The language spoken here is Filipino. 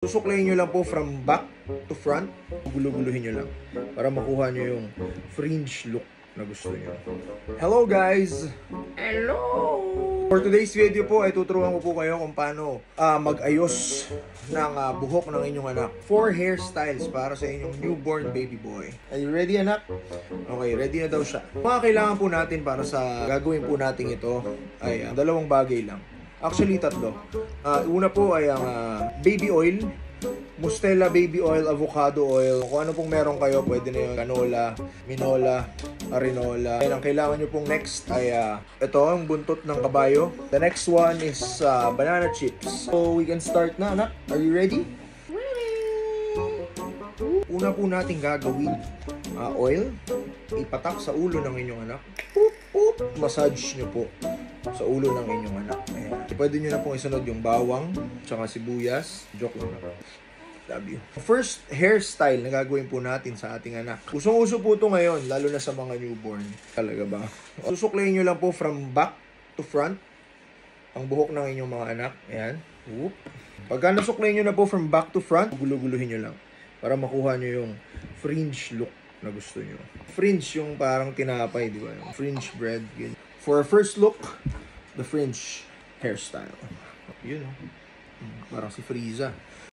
Susuklayin nyo lang po from back to front. Gulo-guluhin nyo lang para makuha nyo yung fringe look na gusto nyo. Hello guys! Hello! For today's video po ay tuturuan ko po kayo kung paano mag-ayos ng buhok ng inyong anak. 4 hairstyles para sa inyong newborn baby boy. Are you ready, anak? Okay, ready na daw siya. Mga kailangan po natin para sa gagawin po natin ito ay dalawang bagay lang. Actually, tatlo. Una po ay ang baby oil, Mustela baby oil, avocado oil. Kung ano pong meron kayo, pwede na yung canola, minola, arenola. And ang kailangan nyo pong next ay ito, ang buntot ng kabayo. The next one is banana chips. So, we can start na, anak. Are you ready? Una po natin gagawin, oil, ipatak sa ulo ng inyong anak. Massage nyo po sa ulo ng inyong anak. Ayan. Pwede nyo na pong isunod yung bawang, tsaka sibuyas. Joke lang na. Love you. First hairstyle na gagawin po natin sa ating anak. Usong-uso po ito ngayon, lalo na sa mga newborn. Talaga ba? Susuklayin nyo lang po from back to front ang buhok ng inyong mga anak. Ayan. Whoop. Pagka nasuklayin nyo na po from back to front, gulo-guluhin nyo lang para makuha nyo yung fringe look na gusto nyo. Fringe yung parang tinapay, di ba? Yung fringe bread. Yun. For our first look, the fringe hairstyle. Yun, oh. Parang si Frieza.